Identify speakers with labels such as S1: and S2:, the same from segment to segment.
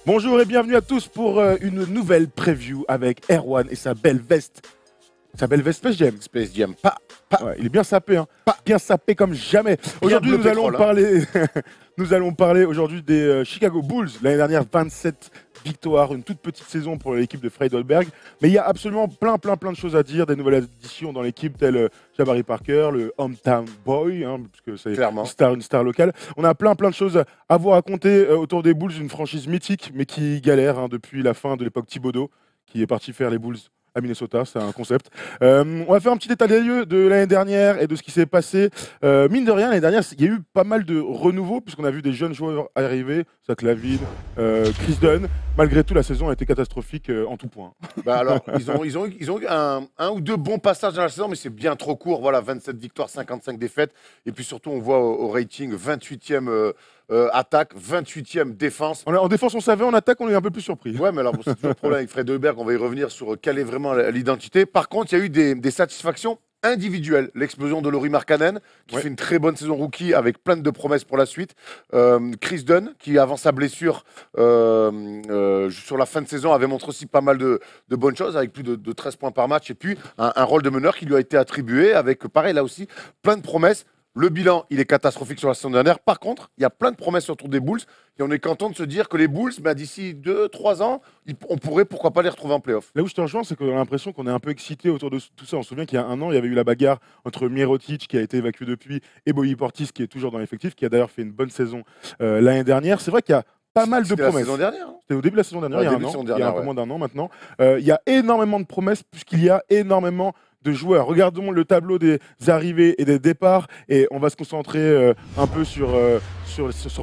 S1: Bonjour et bienvenue à tous pour une nouvelle preview avec Erwan et sa belle veste. Sa belle veste Space Jam.
S2: Space Jam,
S1: Ouais, il est bien sapé, hein. Bien sapé comme jamais. Aujourd'hui,
S2: bleu
S1: nous allons
S2: pétrole, hein.
S1: parler, nous allons parler aujourd'hui des Chicago Bulls. L'année dernière, 27 victoires, une toute petite saison pour l'équipe de Fred Hoiberg. Mais il y a absolument plein de choses à dire. Des nouvelles additions dans l'équipe, telles Jabari Parker, le hometown boy, hein, puisque c'est
S2: Clairement.
S1: une star locale. On a plein de choses à vous raconter autour des Bulls, une franchise mythique, mais qui galère hein, depuis la fin de l'époque Thibodeau, qui est parti faire les Bulls à Minnesota, c'est un concept. On va faire un petit état des lieux de l'année dernière et de ce qui s'est passé. Mine de rien, l'année dernière, il y a eu pas mal de renouveau, puisqu'on a vu des jeunes joueurs arriver, Zach LaVine, Chris Dunn. Malgré tout, la saison a été catastrophique en tout point.
S2: Bah alors, ils ont eu un ou deux bons passages dans la saison, mais c'est bien trop court. Voilà, 27 victoires, 55 défaites. Et puis surtout, on voit au rating 28e attaque, 28e défense.
S1: En défense, on savait, en attaque, on est un peu plus surpris.
S2: Ouais, mais alors, c'est toujours le problème avec Fred Hoiberg. On va y revenir sur quelle est vraiment l'identité. Par contre, il y a eu des satisfactions individuelles. L'explosion de Lauri Markkanen, qui fait une très bonne saison rookie avec plein de promesses pour la suite. Chris Dunn, qui avant sa blessure sur la fin de saison avait montré aussi pas mal de bonnes choses, avec plus de 13 points par match. Et puis un rôle de meneur qui lui a été attribué avec, pareil, là aussi, plein de promesses. Le bilan, il est catastrophique sur la saison dernière. Par contre, il y a plein de promesses autour des Bulls. Et on est content de se dire que les Bulls, d'ici 2-3 ans, on pourrait, pourquoi pas, les retrouver en playoff.
S1: Là où je te rejoins, c'est qu'on a l'impression qu'on est un peu excité autour de tout ça. On se souvient qu'il y a un an, il y avait eu la bagarre entre Mirotic, qui a été évacué depuis, et Bobby Portis, qui est toujours dans l'effectif, qui a d'ailleurs fait une bonne saison l'année dernière. C'est vrai qu'il y a pas mal de
S2: C'était la
S1: promesses.
S2: saison dernière, hein.
S1: C'était au début de la saison dernière,
S2: Ouais,
S1: il y a
S2: début
S1: un
S2: de saison
S1: an, il y a
S2: dernière,
S1: un peu
S2: ouais.
S1: moins d'un an maintenant. Il y a énormément de promesses, puisqu'il y a énormément de joueurs. Regardons le tableau des arrivées et des départs, et on va se concentrer un peu sur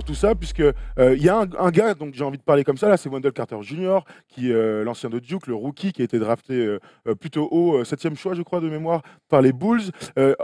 S1: tout ça, puisque il y a un gars dont j'ai envie de parler comme ça, là, c'est Wendell Carter Jr., qui est l'ancien de Duke, le rookie, qui a été drafté plutôt haut, 7e choix, je crois, de mémoire, par les Bulls.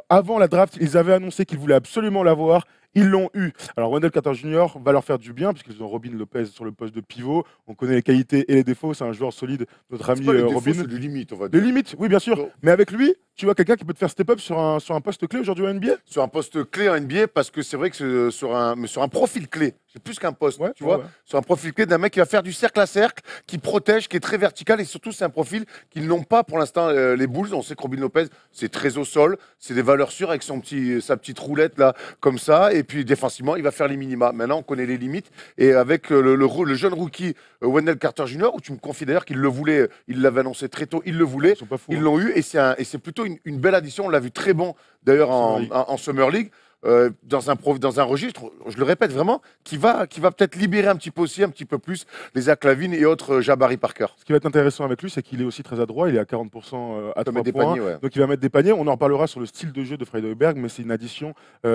S1: Avant la draft, ils avaient annoncé qu'ils voulaient absolument l'avoir. Ils l'ont eu. Alors Wendell Carter Jr. va leur faire du bien, puisqu'ils ont Robin Lopez sur le poste de pivot. On connaît les qualités et les défauts. C'est un joueur solide, notre ami
S2: C'est pas les défauts,
S1: Robin.
S2: c'est du limite, on va
S1: De
S2: dire.
S1: limite, oui, bien sûr.
S2: Donc,
S1: Mais avec lui, tu vois quelqu'un qui peut te faire step up sur un poste clé aujourd'hui en NBA.
S2: sur un poste clé en NBA, parce que c'est vrai que sur un profil clé, c'est plus qu'un poste,
S1: Ouais,
S2: tu vois,
S1: ouais.
S2: sur un profil clé d'un mec qui va faire du cercle à cercle, qui protège, qui est très vertical, et surtout c'est un profil qu'ils n'ont pas pour l'instant les Bulls. On sait que Robin Lopez, c'est très au sol, c'est des valeurs sûres avec sa petite roulette là, comme ça, et puis défensivement, il va faire les minima. Maintenant, on connaît les limites, et avec le jeune rookie Wendell Carter Jr., où tu me confies d'ailleurs qu'il le voulait, il l'avait annoncé très tôt, il le voulait,
S1: Ils sont pas fous.
S2: ils
S1: Hein.
S2: l'ont eu, et c'est plutôt une belle addition. On l'a vu très bon d'ailleurs en Summer League, dans un registre, je le répète vraiment, qui va peut-être libérer un petit peu aussi, un petit peu plus les Zach LaVine et autres Jabari Parker.
S1: Ce qui va être intéressant avec lui, c'est qu'il est aussi très adroit. Il est à 40% à
S2: Il peut
S1: 3
S2: mettre des
S1: points.
S2: paniers, ouais.
S1: Donc il va mettre des paniers. On en reparlera sur le style de jeu de Fred Hoiberg, mais c'est une addition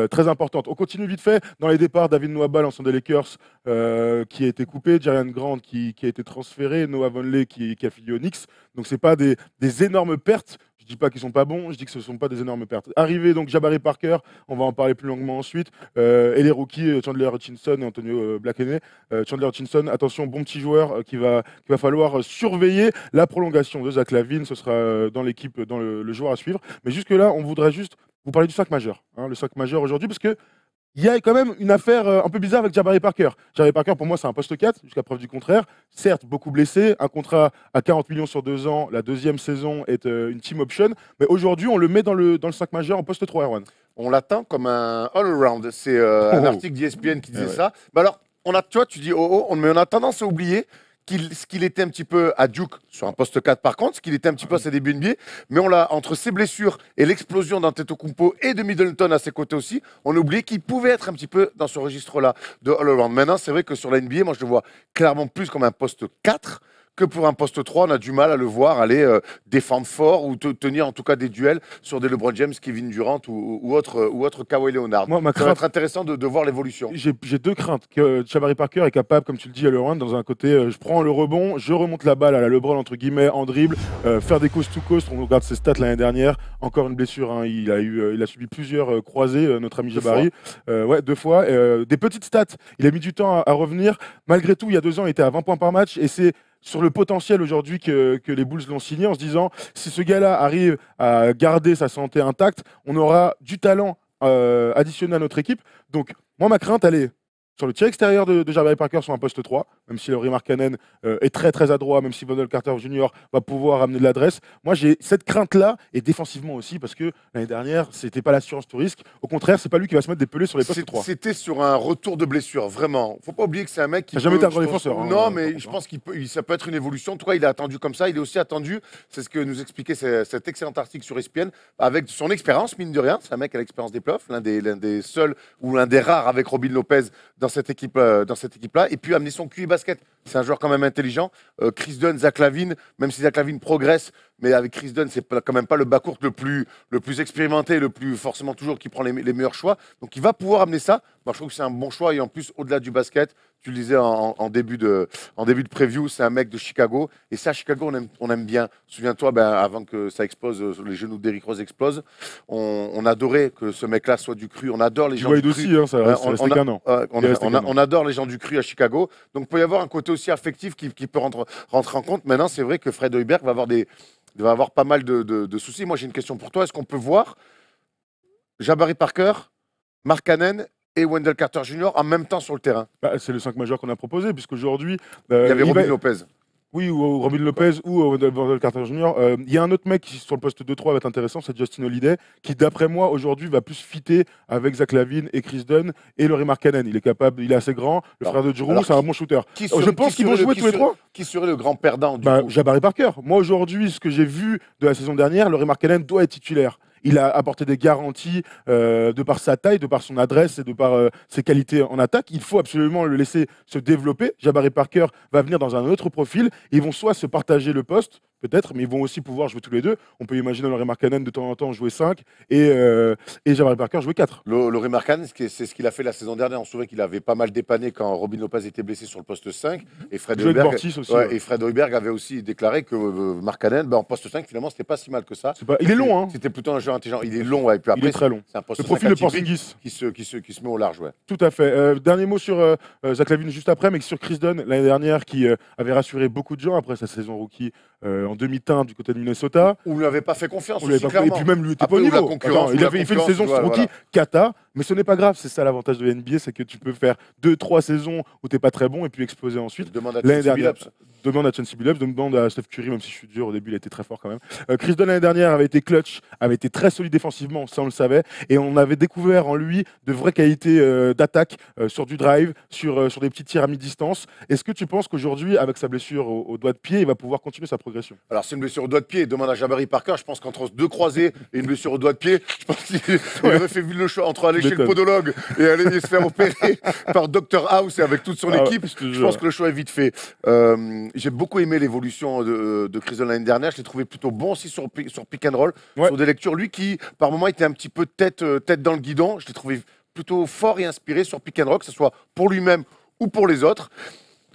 S1: très importante. On continue vite fait. Dans les départs, David Nwaba, l'ancien des Lakers, qui a été coupé. Jarian Grant, qui a été transféré. Noah Vonleh, qui a filé au Knicks. Donc c'est pas des énormes pertes. Je dis pas qu'ils sont pas bons, je dis que ce sont pas des énormes pertes. Arrivé donc Jabari Parker, on va en parler plus longuement ensuite. Et les rookies Chandler Hutchinson et Antonio Blakeney. Chandler Hutchinson, attention, bon petit joueur qu'il va falloir surveiller. La prolongation de Zach LaVine, ce sera dans l'équipe, dans le joueur à suivre. Mais jusque-là, on voudrait juste vous parler du 5 majeur. Hein, le 5 majeur aujourd'hui, parce que il y a quand même une affaire un peu bizarre avec Jabari Parker. Jabari Parker, pour moi, c'est un poste 4, jusqu'à preuve du contraire. Certes, beaucoup blessé, un contrat à 40 millions sur 2 ans, la deuxième saison est une team option, mais aujourd'hui, on le met dans le 5 majeur en poste 3, Erwan.
S2: On l'attend comme un all-around. C'est un article d'ESPN qui disait ça. Bah alors, tu vois, tu dis mais on a tendance à oublier ce qu'il était un petit peu à Duke sur un poste 4 par contre, ce qu'il était un petit peu à ses débuts NBA, mais on l'a, entre ses blessures et l'explosion d'Antetokounmpo et de Middleton à ses côtés aussi, on a oublié qu'il pouvait être un petit peu dans ce registre-là de all-around. Maintenant, c'est vrai que sur la NBA, moi je le vois clairement plus comme un poste 4 que pour un poste 3, on a du mal à le voir aller défendre fort ou tenir en tout cas des duels sur des LeBron James, Kevin Durant ou autre Kawhi Leonard.
S1: Moi, ma
S2: Ça va
S1: crainte,
S2: être intéressant de voir l'évolution.
S1: j'ai deux craintes. Que Jabari Parker est capable, comme tu le dis, à l'Europe, dans un côté, je prends le rebond, je remonte la balle à la LeBron, entre guillemets, en dribble, faire des coast-to-coast. On regarde ses stats l'année dernière. Encore une blessure. Hein, il a subi plusieurs croisés, notre ami Jabari. Ouais, 2 fois. Des petites stats. Il a mis du temps à revenir. Malgré tout, il y a 2 ans, il était à 20 points par match. Et c'est sur le potentiel aujourd'hui que les Bulls l'ont signé, en se disant, si ce gars-là arrive à garder sa santé intacte, on aura du talent additionné à notre équipe. Donc, moi, ma crainte, elle est sur le tir extérieur de Jabari Parker sur un poste 3, même si Lauri Markkanen est très très adroit, même si Wendell Carter Jr. va pouvoir amener de l'adresse. Moi, j'ai cette crainte-là, et défensivement aussi, parce que l'année dernière, c'était pas l'assurance tout risque. Au contraire, c'est pas lui qui va se mettre des pelés sur les postes 3.
S2: C'était sur un retour de blessure, vraiment. Faut pas oublier que c'est un mec qui.
S1: Il n'a jamais été un grand défenseur.
S2: Non, mais je pense ça peut être une évolution. En tout cas, il est attendu comme ça. Il est aussi attendu, c'est ce que nous expliquait cet excellent article sur ESPN, avec son expérience, mine de rien. C'est un mec à l'expérience des playoffs, l'un des seuls ou l'un des rares avec Robin Lopez dans cette équipe-là. Et puis amener son QI basket. C'est un joueur quand même intelligent. Chris Dunn, Zach LaVine, même si Zach LaVine progresse, mais avec Chris Dunn, c'est quand même pas le backcourt le plus expérimenté, le plus forcément toujours qui prend les meilleurs choix. Donc il va pouvoir amener ça. Moi, je trouve que c'est un bon choix. Et en plus, au-delà du basket, tu le disais en début de preview, c'est un mec de Chicago. Et ça, Chicago, on aime bien. Souviens-toi, avant que ça explose, les genoux d'Eric Rose explosent, on adorait que ce mec-là soit du cru. On adore les gens du cru.
S1: Aussi, hein, ça reste qu'un an.
S2: On adore les gens du cru à Chicago. Donc, il peut y avoir un côté aussi affectif qui peut rentrer en compte. Maintenant, c'est vrai que Fred Hoiberg va avoir pas mal de soucis. Moi, j'ai une question pour toi. Est-ce qu'on peut voir Jabari Parker, Markkanen et Wendell Carter Jr. en même temps sur le terrain?
S1: C'est le 5 majeur qu'on a proposé, puisqu'aujourd'hui.
S2: Il y avait Robin Lopez.
S1: Oui, ou Robin Lopez ou Wendell Carter Jr. Il y a un autre mec qui, sur le poste 2-3, va être intéressant, c'est Justin Holiday, qui, d'après moi, aujourd'hui, va plus fitter avec Zach LaVine et Chris Dunn et Lauri Markkanen. Il est assez grand. Le frère de Drew, c'est un bon shooter.
S2: Je pense qu'ils vont jouer tous les trois. Qui serait le grand perdant du coup?
S1: Jabari Parker. Moi, aujourd'hui, ce que j'ai vu de la saison dernière, Lauri Markkanen doit être titulaire. Il a apporté des garanties de par sa taille, de par son adresse et de par ses qualités en attaque. Il faut absolument le laisser se développer. Jabari Parker va venir dans un autre profil. Ils vont soit se partager le poste, peut-être, mais ils vont aussi pouvoir jouer tous les deux. On peut imaginer Lauri Markkanen de temps en temps jouer 5 et Jabari Parker jouer 4.
S2: Lauri Markkanen, c'est ce qu'il a fait la saison dernière. On se souvient qu'il avait pas mal dépanné quand Robin Lopez était blessé sur le poste 5. Et Fred Hoiberg avait aussi déclaré que Markkanen, en poste 5, finalement, c'était pas si mal que ça.
S1: Il est long, hein.
S2: C'était plutôt un joueur intelligent. Il est long, et puis après,
S1: il est très long.
S2: C'est un poste
S1: le profil de Porzingis
S2: qui se met au large, ouais.
S1: Tout à fait. Dernier mot sur Zach LaVine juste après, mais sur Chris Dunn l'année dernière qui avait rassuré beaucoup de gens après sa saison rookie en demi-teinte du côté de Minnesota.
S2: On lui avait pas fait confiance.
S1: Et puis même lui était pas au niveau. Il fait une saison sur rookie cata, mais ce n'est pas grave. C'est ça l'avantage de la NBA, c'est que tu peux faire 2-3 saisons où t'es pas très bon et puis exploser ensuite. Demande à Chauncey Billups, demande à Steph Curry, même si je suis dur au début, il a été très fort quand même. Chris Dunn l'année dernière avait été clutch, avait été très solide défensivement, ça on le savait, et on avait découvert en lui de vraies qualités d'attaque sur du drive, sur des petits tirs à mi-distance. Est-ce que tu penses qu'aujourd'hui, avec sa blessure au doigt de pied, il va pouvoir continuer sa progression?
S2: Alors c'est une blessure au doigt de pied, demande à Jabari Parker, je pense qu'entre deux croisés et une blessure au doigt de pied, je pense qu'il aurait fait le choix entre aller chez le podologue et aller se faire opérer par Dr House et avec toute son équipe. Je pense que le choix est vite fait. J'ai beaucoup aimé l'évolution de Chris Dunn l'année dernière. Je l'ai trouvé plutôt bon aussi sur pick and roll, sur des lectures. Lui qui, par moments, était un petit peu tête dans le guidon. Je l'ai trouvé plutôt fort et inspiré sur pick and roll, que ce soit pour lui-même ou pour les autres.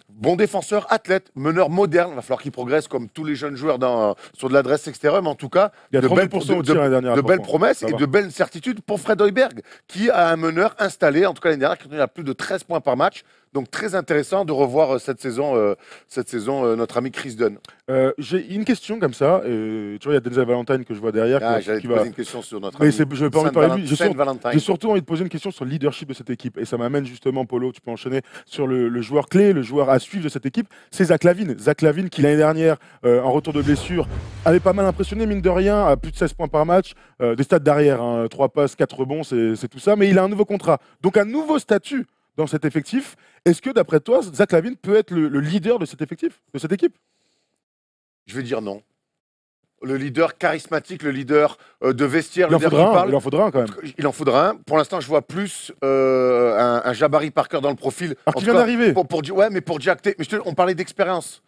S2: Bon défenseur, athlète, meneur moderne. Il va falloir qu'il progresse comme tous les jeunes joueurs sur de l'adresse extérieure. Mais en tout cas,
S1: il y a de
S2: belles promesses et de belles certitudes pour Fred Hoiberg, qui a un meneur installé, en tout cas l'année dernière, qui a plus de 13 points par match. Donc très intéressant de revoir cette saison notre ami Chris Dunn.
S1: J'ai une question comme ça. Tu vois, il y a Denzel Valentine que je vois derrière.
S2: J'allais te poser une question sur notre ami.
S1: Je n'ai pas envie de parler de lui. J'ai surtout envie de poser une question sur le leadership de cette équipe. Et ça m'amène justement, Polo, tu peux enchaîner sur le joueur clé, le joueur à suivre de cette équipe. C'est Zach LaVine. Zach LaVine qui l'année dernière, en retour de blessure, avait pas mal impressionné, mine de rien, à plus de 16 points par match. Des stats derrière, 3 passes, 4 rebonds, c'est tout ça. Mais il a un nouveau contrat. Donc un nouveau statut dans cet effectif. Est-ce que, d'après toi, Zach LaVine peut être le leader de cet effectif, de cette équipe?
S2: Je vais dire non. Le leader charismatique, le leader de vestiaire.
S1: Il en faudra un quand même.
S2: Il en faudra un. Pour l'instant, je vois plus un Jabari Parker dans le profil.
S1: Alors qu'il vient d'arriver.
S2: Mais pour Jack on parlait d'expérience.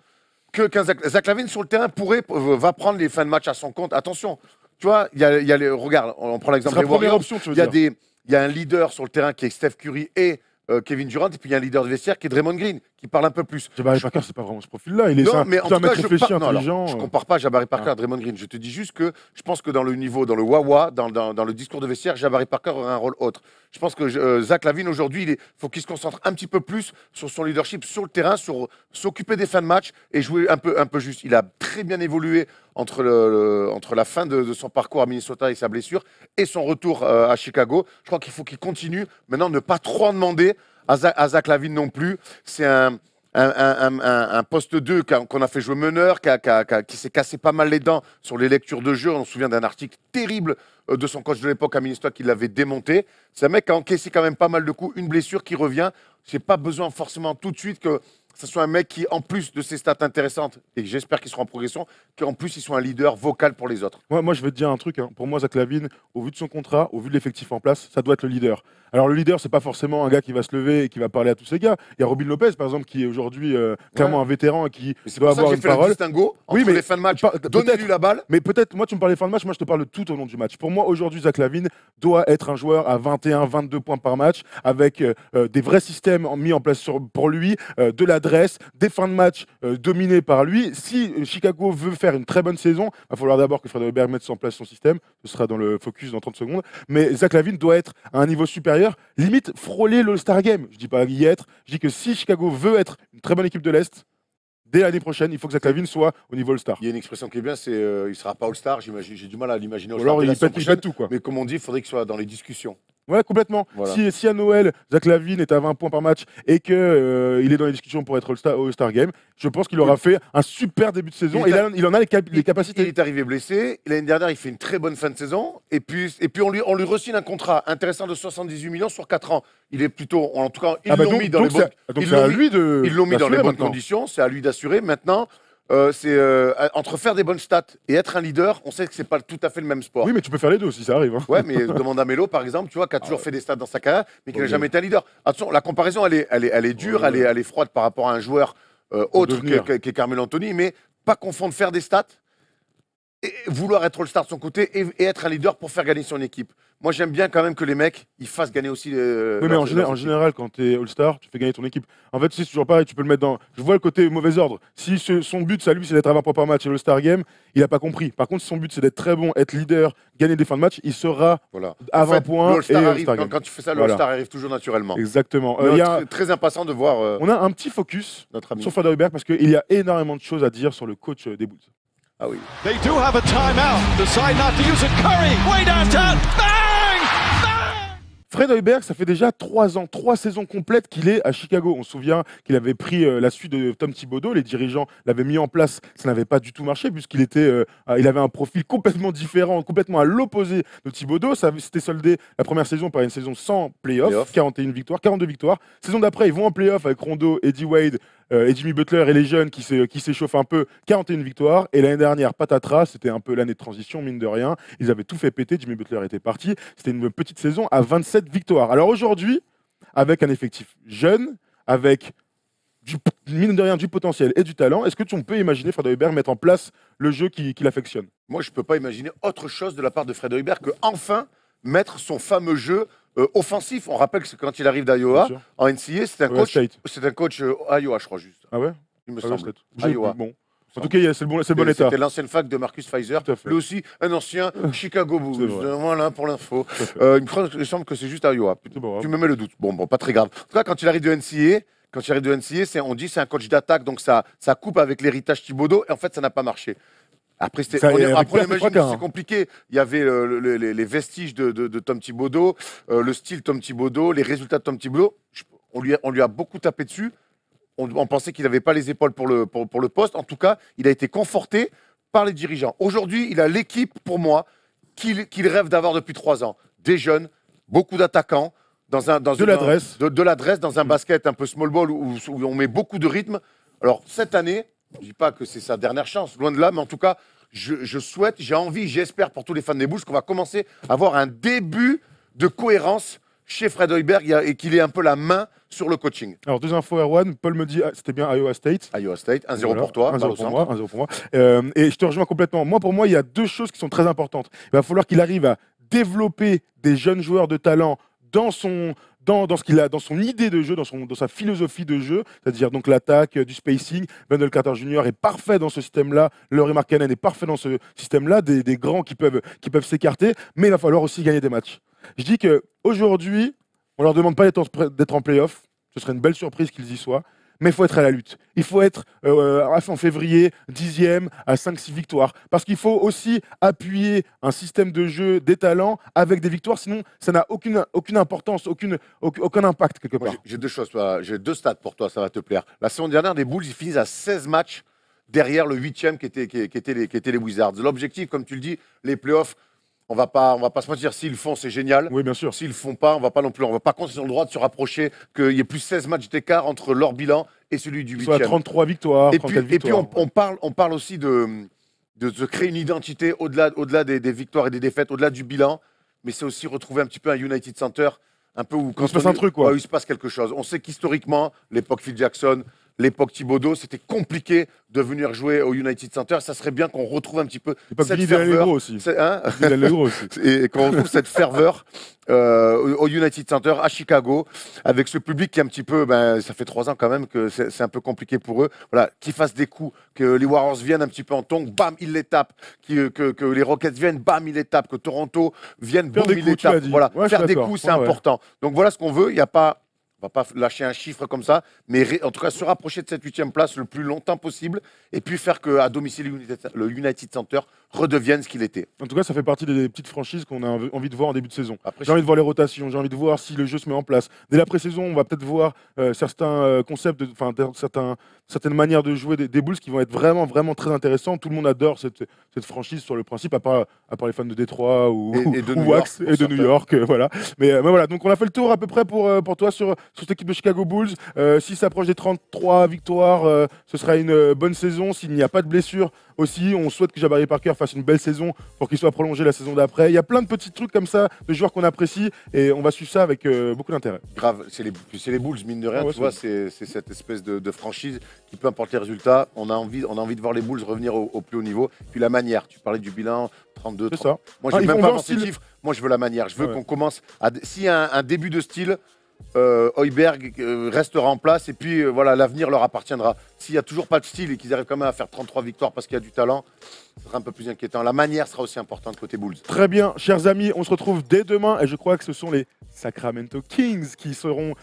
S2: Zach LaVine sur le terrain va prendre les fins de match à son compte. Attention, tu vois, regarde, on prend l'exemple des Warriors. Il y a un leader sur le terrain qui est Steph Curry et Kevin Durant, et puis il y a un leader de vestiaire qui est Draymond Green, qui parle un peu plus.
S1: Jabari Parker, c'est pas vraiment ce profil-là. Il est un mec réfléchi, intelligent.
S2: Je compare pas Jabari Parker à Draymond Green. Je te dis juste que je pense que dans le niveau, dans le wawa, dans le discours de vestiaire, Jabari Parker aura un rôle autre. Je pense que Zach LaVine, aujourd'hui, il faut qu'il se concentre un petit peu plus sur son leadership sur le terrain, sur s'occuper des fins de match et jouer un peu juste. Il a très bien évolué entre la fin de son parcours à Minnesota et sa blessure et son retour à Chicago. Je crois qu'il faut qu'il continue. Maintenant, ne pas trop en demander à Zach LaVine non plus. C'est un un poste 2 qu'on a fait jouer meneur, qui s'est cassé pas mal les dents sur les lectures de jeu. On se souvient d'un article terrible de son coach de l'époque à Ministère qui l'avait démonté. C'est un mec qui a encaissé quand même pas mal de coups, une blessure qui revient. J'ai pas besoin forcément tout de suite que ce soit un mec qui, en plus de ses stats intéressantes, et j'espère qu'il sera en progression, qu'en plus il soit un leader vocal pour les autres.
S1: Moi, je vais te dire un truc. Hein. Pour moi, Zach LaVine, au vu de son contrat, au vu de l'effectif en place, ça doit être le leader. Alors, le leader, c'est pas forcément un gars qui va se lever et qui va parler à tous ces gars. Il y a Robin Lopez, par exemple, qui est aujourd'hui clairement un vétéran et qui
S2: C'est
S1: doit
S2: pour ça que
S1: avoir
S2: j'ai
S1: une
S2: fait le
S1: parole.
S2: distinguo entre
S1: Oui, mais
S2: les fins de match.
S1: peut-être-
S2: Donnez-lui la balle.
S1: Mais peut-être, moi, tu me parlais fin de match, moi, je te parle de tout au long du match. Pour moi, aujourd'hui, Zach LaVine doit être un joueur à 21, 22 points par match, avec des vrais systèmes mis en place pour lui, de l'adresse, des fins de match dominées par lui. Si Chicago veut faire une très bonne saison, il va falloir d'abord que Fred Hoiberg mette en place son système. Ce sera dans le focus dans 30 secondes. Mais Zach LaVine doit être à un niveau supérieur, limite frôler l'All-Star Game. Je dis pas y être, je dis que si Chicago veut être une très bonne équipe de l'Est, dès l'année prochaine, il faut que Zach LaVine soit au niveau All-Star.
S2: Il y a une expression qui est bien, c'est il sera pas All-Star. J'ai du mal à l'imaginer
S1: Ou
S2: All-Star.
S1: alors
S2: dès la
S1: il
S2: saison
S1: pète
S2: prochaine.
S1: tout, quoi.
S2: Mais comme on dit, il faudrait qu'il soit dans les discussions.
S1: Ouais, complètement.
S2: Voilà.
S1: Si à Noël, Zach LaVine est à 20 points par match et qu'il il est dans les discussions pour être au All-Star Game, je pense qu'il aura fait un super début de saison. Il en a les
S2: Il
S1: capacités.
S2: est arrivé blessé. L'année dernière, il fait une très bonne fin de saison. Et puis on lui re-signe un contrat intéressant de 78 millions sur 4 ans. Il est plutôt, en tout cas, ils l'ont mis dans les bonnes ils l'ont mis dans les bonnes conditions. C'est à lui d'assurer. Maintenant, entre faire des bonnes stats et être un leader, on sait que c'est pas tout à fait le même sport.
S1: Oui, mais tu peux faire les deux aussi, ça arrive. Hein.
S2: Ouais, mais demande à Melo, par exemple, tu vois, qui a toujours fait des stats dans sa carrière, mais qui n'a jamais été un leader. Attention, la comparaison, elle est dure, elle est froide par rapport à un joueur autre qu'est Carmelo Anthony, mais pas confondre faire des stats et vouloir être All-Star de son côté et être un leader pour faire gagner son équipe. Moi, j'aime bien quand même que les mecs, ils fassent gagner aussi.
S1: Oui, mais en général, quand tu es All-Star, tu fais gagner ton équipe. En fait, c'est toujours pareil, tu peux le mettre dans. Je vois le côté mauvais ordre. Si son but, ça lui, c'est d'être à 20 points par match et l'All-Star Game, il n'a pas compris. Par contre, si son but, c'est d'être très bon, être leader, gagner des fins de match, il sera à 20 points.
S2: Quand tu fais ça, le All-Star arrive toujours naturellement.
S1: Exactement.
S2: Très impatient de voir.
S1: On a un petit focus sur Fred Hoiberg parce qu'il y a énormément de choses à dire sur le coach des Bulls.
S2: Ah oui.
S3: They do have a timeout. Decide not to use it. Curry, way downtown. Bang!
S1: Fred Hoiberg, ça fait déjà 3 ans, 3 saisons complètes qu'il est à Chicago. On se souvient qu'il avait pris la suite de Tom Thibodeau. Les dirigeants l'avaient mis en place. Ça n'avait pas du tout marché puisqu'il il avait un profil complètement différent, complètement à l'opposé de Thibodeau. Ça s'était soldé la première saison par une saison sans playoff, 41 victoires, 42 victoires. Saison d'après, ils vont en playoff avec Rondo, Eddie Wade et Jimmy Butler et les jeunes qui s'échauffent un peu, 41 victoires. Et l'année dernière, patatras, c'était un peu l'année de transition, mine de rien. Ils avaient tout fait péter, Jimmy Butler était parti. C'était une petite saison à 27 victoires. Alors aujourd'hui, avec un effectif jeune, avec mine de rien du potentiel et du talent, est-ce que on peut imaginer Fred Hoiberg mettre en place le jeu qu'il affectionne?
S2: Moi, je ne peux pas imaginer autre chose de la part de Fred Hoiberg que enfin mettre son fameux jeu offensif. On rappelle que quand il arrive d'Iowa, en NCAA, c'est un coach Iowa, je crois juste.
S1: Ah ouais?
S2: Il me semble.
S1: Iowa. Bon. En tout cas, c'est le bon état.
S2: C'était l'ancienne fac de Marcus Pfizer. Lui aussi, un ancien Chicago Bulls. Voilà pour l'info. Il me semble que c'est juste Iowa. Tu me mets le doute. Bon, pas très grave. En tout cas, quand il arrive de NCAA, on dit c'est un coach d'attaque, donc ça coupe avec l'héritage Thibodeau. Et en fait, ça n'a pas marché. Après, c'est compliqué. Il y avait les vestiges de Tom Thibodeau, le style Tom Thibodeau, les résultats de Tom Thibodeau. On lui a beaucoup tapé dessus. On pensait qu'il n'avait pas les épaules pour le poste. En tout cas, il a été conforté par les dirigeants. Aujourd'hui, il a l'équipe, pour moi, qu'il rêve d'avoir depuis 3 ans. Des jeunes, beaucoup d'attaquants, de l'adresse, dans un basket un peu small ball où on met beaucoup de rythme. Alors, cette année, je ne dis pas que c'est sa dernière chance, loin de là, mais en tout cas, je souhaite, j'ai envie, j'espère pour tous les fans des Bulls qu'on va commencer à avoir un début de cohérence chez Fred Hoiberg et qu'il ait un peu la main sur le coaching.
S1: Alors, 2 infos, Erwan. Paul me dit c'était bien Iowa State.
S2: Iowa State, 1-0 pour toi.
S1: 1-0 pour moi. Et je te rejoins complètement. Pour moi, il y a 2 choses qui sont très importantes. Il va falloir qu'il arrive à développer des jeunes joueurs de talent dans son idée de jeu, dans sa philosophie de jeu, c'est-à-dire donc l'attaque, du spacing. Wendell Carter Jr. est parfait dans ce système-là. Lauri Markkanen est parfait dans ce système-là. Des grands qui peuvent s'écarter. Mais il va falloir aussi gagner des matchs. Je dis qu'aujourd'hui, on ne leur demande pas d'être en play-off. Ce serait une belle surprise qu'ils y soient. mais il faut être à la lutte. Il faut être en février, 10e, à 5-6 victoires. Parce qu'il faut aussi appuyer un système de jeu, des talents, avec des victoires, sinon ça n'a aucune importance, aucun impact quelque part.
S2: J'ai deux choses, j'ai deux stats pour toi, ça va te plaire. La saison dernière, les Bulls, ils finissent à 16 matchs derrière le 8e qui était les Wizards. L'objectif, comme tu le dis, les playoffs, on va pas se mentir, s'ils le font, c'est génial.
S1: Oui, bien sûr.
S2: S'ils le font pas, on va pas non plus. On va pas contre, ils ont le droit de se rapprocher, qu'il y ait plus 16 matchs d'écart entre leur bilan et celui du 8e.
S1: Soit 33 victoires, 34 victoires.
S2: Et puis on parle aussi de se créer une identité au-delà des victoires et des défaites, au-delà du bilan. Mais c'est aussi retrouver un petit peu un United Center, un peu où
S1: il se passe un truc, quoi.
S2: Où il se passe quelque chose. On sait qu'historiquement, l'époque Phil Jackson, l'époque Thibodeau, c'était compliqué de venir jouer au United Center. Ça serait bien qu'on retrouve un petit peu cette ferveur.
S1: Aussi.
S2: Hein
S1: aussi.
S2: Et qu'on retrouve cette ferveur au United Center, à Chicago, avec ce public qui est un petit peu, ça fait 3 ans quand même que c'est un peu compliqué pour eux. Voilà, qu'ils fassent des coups, que les Warriors viennent un petit peu en tongue, bam, ils les tapent, que les Rockets viennent, bam, ils les tapent, que Toronto vienne, bam, ils les tapent. Voilà, faire des coups, c'est important. Donc voilà ce qu'on veut. Il n'y a pas... On va pas lâcher un chiffre comme ça, mais en tout cas se rapprocher de cette 8e place le plus longtemps possible et puis faire qu'à domicile, le United Center redevienne ce qu'il était.
S1: En tout cas, ça fait partie des petites franchises qu'on a envie de voir en début de saison. J'ai envie de voir les rotations, j'ai envie de voir si le jeu se met en place. Dès la pré-saison, on va peut-être voir certains concepts, certaines manières de jouer des Bulls qui vont être vraiment, vraiment très intéressants. Tout le monde adore cette franchise sur le principe, à part les fans de Détroit ou
S2: de
S1: Wax et de New York. Voilà. Mais voilà, donc on a fait le tour à peu près pour toi sur cette équipe de Chicago Bulls. S'ils s'approchent des 33 victoires, ce sera une bonne saison. S'il n'y a pas de blessure aussi, on souhaite que Jabari Parker fasse une belle saison pour qu'il soit prolongé la saison d'après. Il y a plein de petits trucs comme ça, de joueurs qu'on apprécie, et on va suivre ça avec beaucoup d'intérêt.
S2: Grave, c'est les Bulls, mine de rien, tu vois, c'est cette espèce de franchise qui, peu importe les résultats, on a envie de voir les Bulls revenir au plus haut niveau. Puis la manière, tu parlais du bilan, 32, 30.
S1: Ça.
S2: Moi, je ne veux même pas voir ces chiffres, moi je veux la manière. Je veux qu'on commence à... S'il y a un début de style, Hoiberg restera en place et puis voilà, l'avenir leur appartiendra. S'il n'y a toujours pas de style et qu'ils arrivent quand même à faire 33 victoires parce qu'il y a du talent, ce sera un peu plus inquiétant. La manière sera aussi importante côté Bulls.
S1: Très bien, chers amis, on se retrouve dès demain et je crois que ce sont les Sacramento Kings qui seront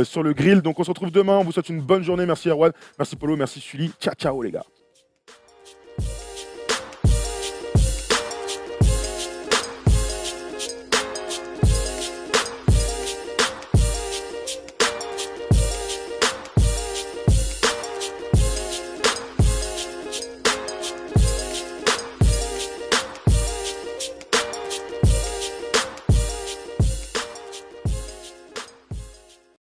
S1: sur le grill. Donc on se retrouve demain, on vous souhaite une bonne journée. Merci Erwan, merci Polo, merci Sully. Ciao, ciao les gars.